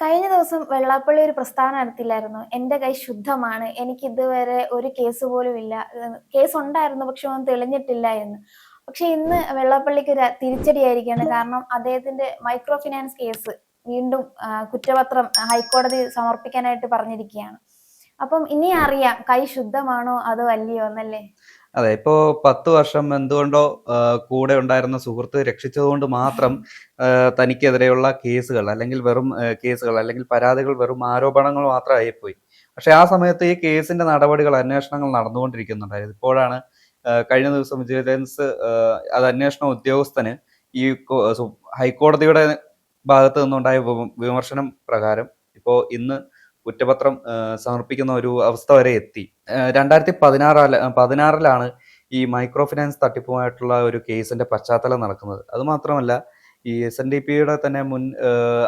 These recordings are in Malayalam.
കഴിഞ്ഞ ദിവസം വെള്ളാപ്പള്ളി ഒരു പ്രസ്താവന നടത്തില്ലായിരുന്നോ? എന്റെ കൈ ശുദ്ധമാണ്. എനിക്ക് ഇതുവരെ ഒരു കേസ് പോലും ഇല്ല. കേസ് ഉണ്ടായിരുന്നു, പക്ഷെ ഒന്നും തെളിഞ്ഞിട്ടില്ല എന്ന്. പക്ഷെ ഇന്ന് വെള്ളാപ്പള്ളിക്ക് ഒരു തിരിച്ചടിയായിരിക്കുകയാണ്. കാരണം അദ്ദേഹത്തിന്റെ മൈക്രോ ഫിനാൻസ് കേസ് വീണ്ടും കുറ്റപത്രം ഹൈക്കോടതി സമർപ്പിക്കാനായിട്ട് പറഞ്ഞിരിക്കുകയാണ്. അപ്പം ഇനി അറിയാം കൈ ശുദ്ധമാണോ അതോ അല്ലയോ എന്നല്ലേ? അതെ, ഇപ്പോ 10 വർഷം എന്തുകൊണ്ടോ കൂടെ ഉണ്ടായിരുന്ന സുഹൃത്ത് രക്ഷിച്ചതുകൊണ്ട് മാത്രം തനിക്കെതിരെയുള്ള കേസുകൾ അല്ലെങ്കിൽ വെറും കേസുകൾ അല്ലെങ്കിൽ പരാതികൾ വെറും ആരോപണങ്ങൾ മാത്രമായിപ്പോയി. പക്ഷെ ആ സമയത്ത് ഈ കേസിന്റെ നടപടികൾ, അന്വേഷണങ്ങൾ നടന്നുകൊണ്ടിരിക്കുന്നുണ്ടായിരുന്നു. ഇപ്പോഴാണ് കഴിഞ്ഞ ദിവസം വിജിലൻസ് അത് അന്വേഷണ ഉദ്യോഗസ്ഥന് ഈ ഹൈക്കോടതിയുടെ ഭാഗത്ത് നിന്നുണ്ടായ വിമർശനം പ്രകാരം ഇപ്പോൾ ഇന്ന് കുറ്റപത്രം സമർപ്പിക്കുന്ന ഒരു അവസ്ഥ വരെ എത്തി. 2016 ഈ മൈക്രോ ഫിനാൻസ് തട്ടിപ്പുമായിട്ടുള്ള ഒരു കേസിന്റെ പശ്ചാത്തലം നടക്കുന്നത്. അതുമാത്രമല്ല, ഈ SNDPയുടെ തന്നെ മുൻ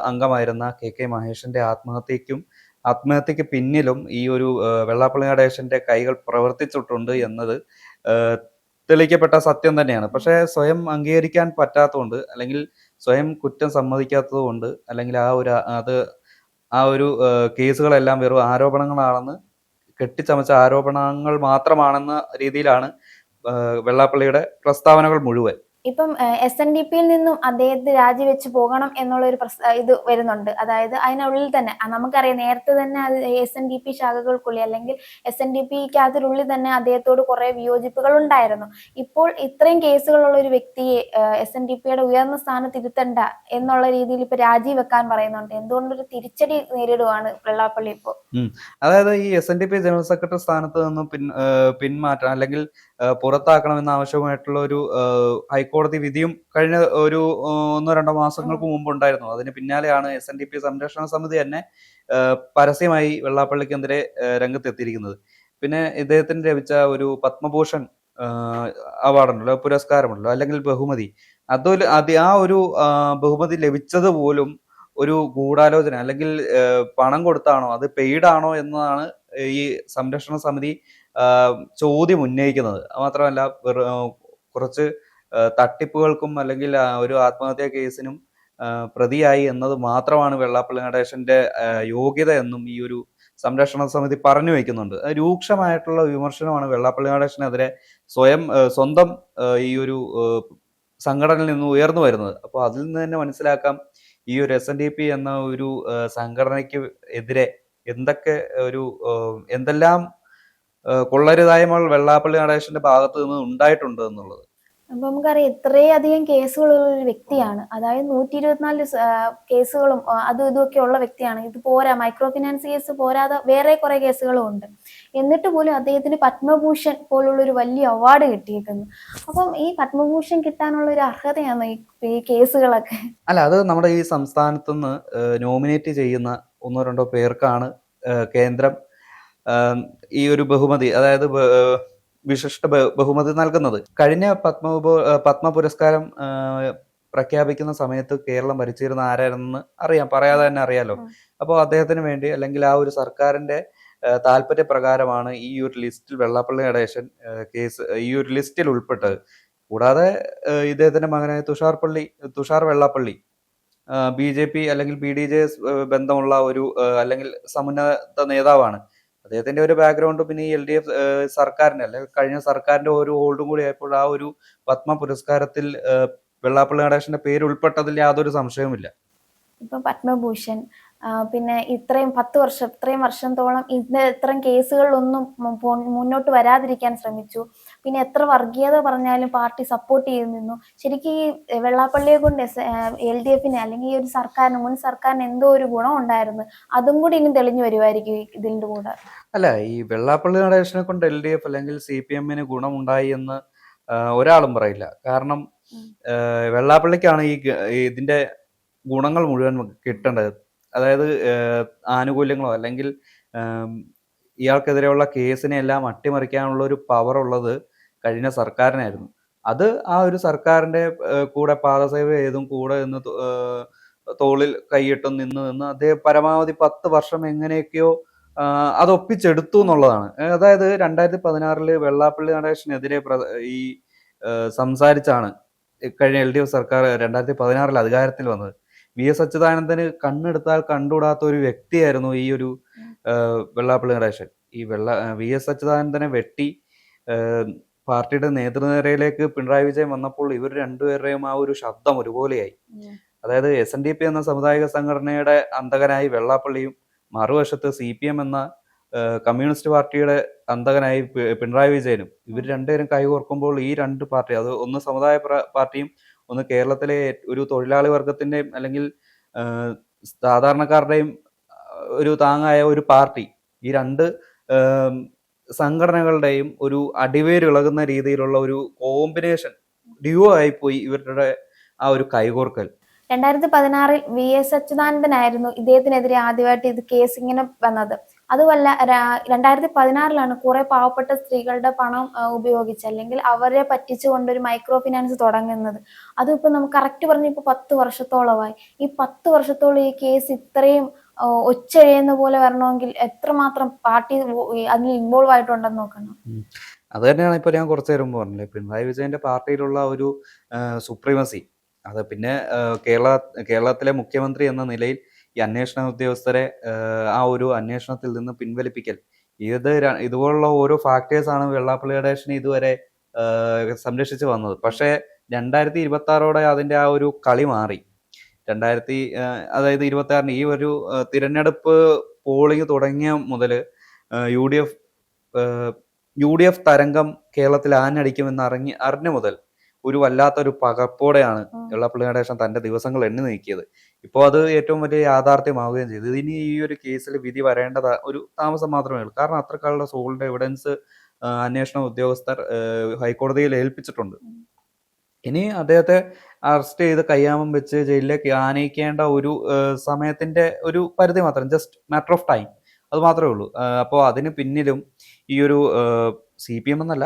അംഗമായിരുന്ന KK മഹേഷിന്റെ ആത്മഹത്യക്ക് പിന്നിലും ഈ ഒരു വെള്ളാപ്പള്ളി നടേശന്റെ കൈകൾ പ്രവർത്തിച്ചിട്ടുണ്ട് എന്നത് തെളിയിക്കപ്പെട്ട സത്യം തന്നെയാണ്. പക്ഷേ സ്വയം അംഗീകരിക്കാൻ പറ്റാത്തതുകൊണ്ട്, അല്ലെങ്കിൽ സ്വയം കുറ്റം സമ്മതിക്കാത്തത് കൊണ്ട്, അല്ലെങ്കിൽ ആ ഒരു കേസുകളെല്ലാം വെറും ആരോപണങ്ങളാണെന്ന്, കെട്ടിച്ചമച്ച ആരോപണങ്ങൾ മാത്രമാണെന്ന രീതിയിലാണ് വെള്ളാപ്പള്ളിയുടെ പ്രസ്താവനകൾ മുഴുവൻ. ഇപ്പം SNDPയിൽ നിന്നും അദ്ദേഹത്തെ രാജിവെച്ച് പോകണം എന്നുള്ള ഒരു ഇത് വരുന്നുണ്ട്. അതായത് അതിനുള്ളിൽ തന്നെ നമുക്കറിയാം, നേരത്തെ തന്നെ അത് SNDP ശാഖകൾക്കുള്ളിൽ അല്ലെങ്കിൽ SNDPക്കകത്തിനുള്ളിൽ തന്നെ അദ്ദേഹത്തോട് കുറെ വിയോജിപ്പുകൾ ഉണ്ടായിരുന്നു. ഇപ്പോൾ ഇത്രയും കേസുകളുള്ള ഒരു വ്യക്തിയെ SNDPയുടെ ഉയർന്ന സ്ഥാനത്ത് ഇരുത്തണ്ട എന്നുള്ള രീതിയിൽ ഇപ്പൊ രാജിവെക്കാൻ പറയുന്നുണ്ട്. എന്തുകൊണ്ടൊരു തിരിച്ചടി നേരിടുവാണ് വെള്ളാപ്പള്ളി ഇപ്പോൾ. അതായത് ഈ SNDP ജനറൽ സെക്രട്ടറി സ്ഥാനത്ത് നിന്ന് പിന്മാറ്റം അല്ലെങ്കിൽ പുറത്താക്കണമെന്ന ആവശ്യമായിട്ടുള്ള ഒരു ഹൈക്കോടതി വിധിയും കഴിഞ്ഞ ഒരു 1-2 മാസങ്ങൾക്ക് മുമ്പ് ഉണ്ടായിരുന്നു. അതിന് പിന്നാലെയാണ് SNDP സംരക്ഷണ സമിതി തന്നെ പരസ്യമായി വെള്ളാപ്പള്ളിക്കെതിരെ രംഗത്തെത്തിയിരിക്കുന്നത്. പിന്നെ ഇദ്ദേഹത്തിന് ലഭിച്ച ഒരു പത്മഭൂഷൺ അവാർഡുണ്ടല്ലോ, പുരസ്കാരമുണ്ടല്ലോ, അല്ലെങ്കിൽ ബഹുമതി, ആ ഒരു ബഹുമതി ലഭിച്ചത് പോലും ഒരു ഗൂഢാലോചന അല്ലെങ്കിൽ പണം കൊടുത്താണോ, അത് പെയ്ഡ് ആണോ എന്നതാണ് ഈ സംരക്ഷണ സമിതി ചോദ്യം ഉന്നയിക്കുന്നത്. മാത്രമല്ല, കുറച്ച് തട്ടിപ്പുകൾക്കും അല്ലെങ്കിൽ ഒരു ആത്മഹത്യാ കേസിനും പ്രതിയായി എന്നത് മാത്രമാണ് വെള്ളാപ്പള്ളി നടേശന്റെ യോഗ്യത എന്നും ഈ ഒരു സംരക്ഷണ സമിതി പറഞ്ഞു വയ്ക്കുന്നുണ്ട്. രൂക്ഷമായിട്ടുള്ള വിമർശനമാണ് വെള്ളാപ്പള്ളി നടേശനെതിരെ സ്വന്തം ഈ ഒരു സംഘടനയിൽ നിന്ന് ഉയർന്നു വരുന്നത്. അപ്പോൾ അതിൽ നിന്ന് തന്നെ മനസ്സിലാക്കാം ഈ ഒരു SNDP എന്ന ഒരു സംഘടനയ്ക്ക് എതിരെ എന്തെല്ലാം കൊള്ളരുതായ്മകൾ വെള്ളാപ്പള്ളി നടേശന്റെ ഭാഗത്ത് നിന്ന് ഉണ്ടായിട്ടുണ്ട് എന്നുള്ളത്. അപ്പൊ നമുക്കറിയാം, ഇത്രയധികം കേസുകളുള്ള ഒരു വ്യക്തിയാണ്. അതായത് 124 കേസുകളും അതും ഇതുമൊക്കെ ഉള്ള വ്യക്തിയാണ്. ഇത് പോരാ, മൈക്രോ ഫിനാൻസ് കേസ് പോരാതെ വേറെ കുറെ കേസുകളും ഉണ്ട്. എന്നിട്ട് പോലും അദ്ദേഹത്തിന് പത്മഭൂഷൺ പോലുള്ള ഒരു വലിയ അവാർഡ് കിട്ടിയേക്കുന്നു. അപ്പം ഈ പത്മഭൂഷൺ കിട്ടാനുള്ള ഒരു അർഹതയാണ് ഈ കേസുകളൊക്കെ. അല്ല, അത് നമ്മുടെ ഈ സംസ്ഥാനത്തുനിന്ന് നോമിനേറ്റ് ചെയ്യുന്ന 1-2 പേർക്കാണ് കേന്ദ്രം ഈ ഒരു ബഹുമതി, അതായത് വിശിഷ്ട ബഹുമതി നൽകുന്നത്. കഴിഞ്ഞ പത്മ പുരസ്കാരം പ്രഖ്യാപിക്കുന്ന സമയത്ത് കേരളം ഭരിച്ചിരുന്ന ആരായിരുന്നെന്ന് അറിയാം, പറയാതെ തന്നെ അറിയാലോ. അപ്പോൾ അദ്ദേഹത്തിന് വേണ്ടി, അല്ലെങ്കിൽ ആ ഒരു സർക്കാരിന്റെ താല്പര്യപ്രകാരമാണ് ഈ ഒരു ലിസ്റ്റിൽ വെള്ളാപ്പള്ളി നടേശൻ ഈ ഒരു ലിസ്റ്റിൽ ഉൾപ്പെട്ടത്. കൂടാതെ ഇദ്ദേഹത്തിന്റെ മകനായ തുഷാർ വെള്ളാപ്പള്ളി BJP അല്ലെങ്കിൽ BDJS ബന്ധമുള്ള ഒരു അല്ലെങ്കിൽ സമുന്നത നേതാവാണ്. അദ്ദേഹത്തിന്റെ ഒരു ബാക്ക്ഗ്രൗണ്ട് പിന്നെ ഈ LDF സർക്കാരിന്റെ അല്ലെങ്കിൽ കഴിഞ്ഞ സർക്കാരിന്റെ ഒരു ഹോൾഡും കൂടി ആയപ്പോൾ ആ ഒരു പത്മ പുരസ്കാരത്തിൽ വെള്ളാപ്പള്ളി നടേശന്റെ പേര് ഉൾപ്പെട്ടതിൽ യാതൊരു സംശയവുമില്ല. ഇപ്പൊ പത്മഭൂഷൺ, പിന്നെ ഇത്രയും 10 വർഷം, ഇത്രയും വർഷത്തോളം ഇത്തരം കേസുകളിലൊന്നും മുന്നോട്ട് വരാതിരിക്കാൻ ശ്രമിച്ചു. പിന്നെ എത്ര വർഗീയത പറഞ്ഞാലും പാർട്ടി സപ്പോർട്ട് ചെയ്തു നിന്നു. ശരിക്കും ഈ വെള്ളാപ്പള്ളിയെ കൊണ്ട് LDFന് അല്ലെങ്കിൽ ഈ ഒരു മുൻ സർക്കാരിന് എന്തോ ഒരു ഗുണം ഉണ്ടായിരുന്നു. അതും കൂടി ഇനി തെളിഞ്ഞു വരുമായിരിക്കും ഇതിന്റെ കൂടെ. അല്ല, ഈ വെള്ളാപ്പള്ളി നടേശനെ കൊണ്ട് LDF അല്ലെങ്കിൽ CPM-ന് ഗുണമുണ്ടായി എന്ന് ഒരാളും പറയില്ല. കാരണം വെള്ളാപ്പള്ളിക്കാണ് ഇതിന്റെ ഗുണങ്ങൾ മുഴുവൻ കിട്ടേണ്ടത്. അതായത് ആനുകൂല്യങ്ങളോ അല്ലെങ്കിൽ ഇയാൾക്കെതിരെയുള്ള കേസിനെ എല്ലാം അട്ടിമറിക്കാനുള്ള ഒരു പവർ ഉള്ളത് കഴിഞ്ഞ സർക്കാരിനായിരുന്നു. അത് ആ ഒരു സർക്കാരിന്റെ കൂടെ പാദസേവ ചെയ്തും കൂടെ നിന്ന് തോളിൽ കൈയിട്ടും നിന്ന് അദ്ദേഹം പരമാവധി 10 വർഷം എങ്ങനെയൊക്കെയോ അത് ഒപ്പിച്ചെടുത്തു എന്നുള്ളതാണ്. അതായത് 2016 വെള്ളാപ്പള്ളി നടേശനെതിരെ ഈ സംസാരിച്ചാണ് കഴിഞ്ഞ LDF സർക്കാർ 2016 അധികാരത്തിൽ വന്നത്. വി എസ് അച്യുതാനന്ദന് കണ്ണെടുത്താൽ കണ്ടുകൂടാത്ത ഒരു വ്യക്തിയായിരുന്നു ഈ ഒരു വെള്ളാപ്പള്ളി നടേശൻ. വി എസ് അച്യുതാനന്ദനെ വെട്ടി പാർട്ടിയുടെ നേതൃനിരയിലേക്ക് പിണറായി വിജയൻ വന്നപ്പോൾ ഇവർ രണ്ടുപേരുടെയും ആ ഒരു ശബ്ദം ഒരുപോലെയായി. അതായത് SNDP എന്ന സാമുദായിക സംഘടനയുടെ അന്തകനായി വെള്ളാപ്പള്ളിയും, മറുവശത്ത് CPM എന്ന കമ്മ്യൂണിസ്റ്റ് പാർട്ടിയുടെ അന്തകനായി പിണറായി വിജയനും, ഇവർ രണ്ടുപേരും കൈകോർക്കുമ്പോൾ ഈ രണ്ട് പാർട്ടി, അത് ഒന്ന് സമുദായ പാർട്ടിയും ഒന്ന് കേരളത്തിലെ ഒരു തൊഴിലാളി വർഗത്തിന്റെയും അല്ലെങ്കിൽ സാധാരണക്കാരുടെയും ഒരു താങ്ങായ ഒരു പാർട്ടി, ഈ രണ്ട് സംഘടനകളുടെയും ഒരു അടിവേരിളകുന്ന രീതിയിലുള്ള ഒരു കോമ്പിനേഷൻ ഡ്യുവോ ആയിപ്പോയി ഇവരുടെ ആ ഒരു കൈകോർക്കൽ. 2016 VS അച്യുതാനന്ദനായിരുന്നു ഇദ്ദേഹത്തിനെതിരെ ആദ്യമായിട്ട് ഇത് കേസ് ഇങ്ങനെ വന്നത്. അതുമല്ല 2016 കുറെ പാവപ്പെട്ട സ്ത്രീകളുടെ പണം ഉപയോഗിച്ച് അല്ലെങ്കിൽ അവരെ പറ്റിച്ചുകൊണ്ട് ഒരു മൈക്രോ ഫിനാൻസ് തുടങ്ങുന്നത്. അതും ഇപ്പൊ നമുക്ക് കറക്റ്റ് പറഞ്ഞ ഇപ്പൊ 10 വർഷത്തോളമായി. ഈ 10 വർഷത്തോളം ഈ കേസ് ഇത്രയും ഒച്ചഴിയുന്ന പോലെ വരണമെങ്കിൽ എത്രമാത്രം പാർട്ടി അതിൽ ഇൻവോൾവ് ആയിട്ടുണ്ടെന്ന് നോക്കണം. അത് തന്നെയാണ് ഇപ്പൊ ഞാൻ കുറച്ചു നേരം പറഞ്ഞില്ലേ, പിണറായി വിജയന്റെ പാർട്ടിയിലുള്ള ഒരു സുപ്രീമസി. അത് പിന്നെ കേരളത്തിലെ മുഖ്യമന്ത്രി എന്ന നിലയിൽ ഈ അന്വേഷണ ഉദ്യോഗസ്ഥരെ ആ ഒരു അന്വേഷണത്തിൽ നിന്ന് പിൻവലിപ്പിക്കൽ, ഇതുപോലുള്ള ഓരോ ഫാക്ടേഴ്സാണ് വെള്ളാപ്പള്ളി നടേശനെ ഇതുവരെ സംരക്ഷിച്ചു വന്നത്. പക്ഷേ 2026 അതിന്റെ ആ ഒരു കളി മാറി. അതായത് 26 ഈ ഒരു തിരഞ്ഞെടുപ്പ് പോളിംഗ് വെള്ളാപ്പള്ളി മുതൽ UDF തരംഗം കേരളത്തിൽ ആഞ്ഞടിക്കുമെന്ന് അറിഞ്ഞ മുതൽ ഒരു വല്ലാത്തൊരു പകപ്പോടെയാണ് വെള്ളാപ്പള്ളി നടേശൻ തന്റെ ദിവസങ്ങൾ എണ്ണി നീക്കിയത്. ഇപ്പോൾ അത് ഏറ്റവും വലിയ യാഥാർത്ഥ്യമാവുകയും ചെയ്തു. ഇനി ഈ ഒരു കേസിൽ വിധി വരേണ്ടത് ഒരു താമസം മാത്രമേ ഉള്ളൂ. കാരണം അത്രക്കാളുടെ സോളിഡ് എവിഡൻസ് അന്വേഷണ ഉദ്യോഗസ്ഥർ ഹൈക്കോടതിയിൽ ഏൽപ്പിച്ചിട്ടുണ്ട്. ഇനി അദ്ദേഹത്തെ അറസ്റ്റ് ചെയ്ത് കയ്യാമം വെച്ച് ജയിലിലേക്ക് ആനയിക്കേണ്ട ഒരു സമയത്തിന്റെ ഒരു പരിധി മാത്രം, ജസ്റ്റ് മാറ്റർ ഓഫ് ടൈം, അത് മാത്രമേ ഉള്ളൂ. അപ്പോൾ അതിന് പിന്നിലും ഈ ഒരു CPM എന്നല്ല,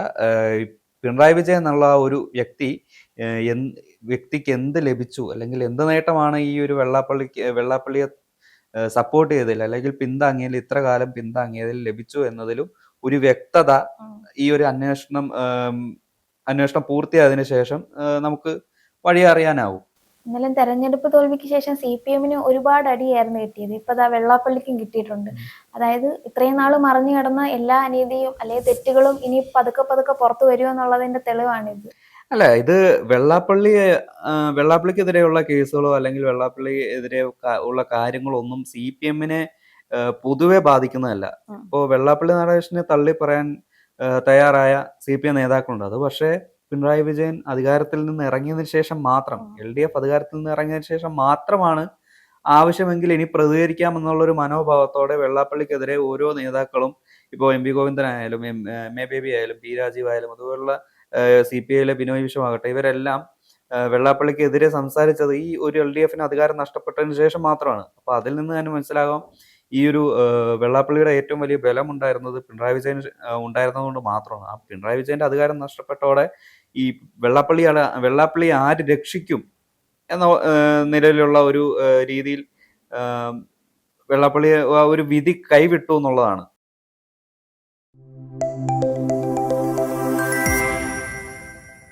പിണറായി വിജയൻ എന്നുള്ള ഒരു വ്യക്തിക്ക് എന്ത് ലഭിച്ചു, അല്ലെങ്കിൽ എന്ത് നേട്ടമാണ് ഈ ഒരു വെള്ളാപ്പള്ളിയെ സപ്പോർട്ട് ചെയ്തതിൽ അല്ലെങ്കിൽ പിന്താങ്ങിയതിൽ, ഇത്ര കാലം പിന്താങ്ങിയതിൽ ലഭിച്ചു എന്നതിലും ഒരു വ്യക്തത ഈ ഒരു അന്വേഷണം പൂർത്തിയായതിനു ശേഷം നമുക്ക് വഴി അറിയാനാവും. എന്നാലും തെരഞ്ഞെടുപ്പ് തോൽവിക്ക് ശേഷം CPM-ന് ഒരുപാട് അടിയായിരുന്നു കിട്ടിയത്. ഇപ്പൊ ദാ വെള്ളാപ്പള്ളിക്കും കിട്ടിയിട്ടുണ്ട്. അതായത് ഇത്രയും നാൾ മറിഞ്ഞു കിടന്ന എല്ലാ അനീതിയും അല്ലെങ്കിൽ തെറ്റുകളും ഇനി പതുക്കെ പുറത്തു വരുമെന്നുള്ളതിന്റെ തെളിവാണിത്. അല്ല, ഇത് വെള്ളാപ്പള്ളിക്കെതിരെയുള്ള കേസുകളോ അല്ലെങ്കിൽ വെള്ളാപ്പള്ളിക്കെതിരെ ഉള്ള കാര്യങ്ങളോ ഒന്നും CPM-നെ പൊതുവെ ബാധിക്കുന്നതല്ല. ഇപ്പോൾ വെള്ളാപ്പള്ളി നടേശനെ തള്ളി പറയാൻ തയ്യാറായ CPM നേതാക്കളുണ്ട്. അത് പക്ഷേ പിണറായി വിജയൻ അധികാരത്തിൽ നിന്ന് ഇറങ്ങിയതിനു ശേഷം മാത്രം, LDF അധികാരത്തിൽ നിന്ന് ഇറങ്ങിയതിനു ശേഷം മാത്രമാണ് ആവശ്യമെങ്കിൽ ഇനി പ്രതികരിക്കാമെന്നുള്ളൊരു മനോഭാവത്തോടെ വെള്ളാപ്പള്ളിക്കെതിരെ ഓരോ നേതാക്കളും, ഇപ്പോൾ MP ഗോവിന്ദനായാലും MA ബേബി ആയാലും P രാജീവ് ആയാലും അതുപോലുള്ള CPI-യിലെ ബിനോയ് വിശ്വമാകട്ടെ, ഇവരെല്ലാം വെള്ളാപ്പള്ളിക്കെതിരെ സംസാരിച്ചത് ഈ ഒരു LDF-ന് അധികാരം നഷ്ടപ്പെട്ടതിന് ശേഷം മാത്രമാണ്. അപ്പൊ അതിൽ നിന്ന് തന്നെ മനസ്സിലാകാം ഈ ഒരു വെള്ളാപ്പള്ളിയുടെ ഏറ്റവും വലിയ ബലം ഉണ്ടായിരുന്നത് പിണറായി വിജയൻ ഉണ്ടായിരുന്നതുകൊണ്ട് മാത്രമാണ്. ആ പിണറായി വിജയന്റെ അധികാരം നഷ്ടപ്പെട്ടോടെ ഈ വെള്ളാപ്പള്ളി ആര് രക്ഷിക്കും എന്ന നിലയിലുള്ള ഒരു രീതിയിൽ വെള്ളാപ്പള്ളിയെ ഒരു വിധി കൈവിട്ടു എന്നുള്ളതാണ്.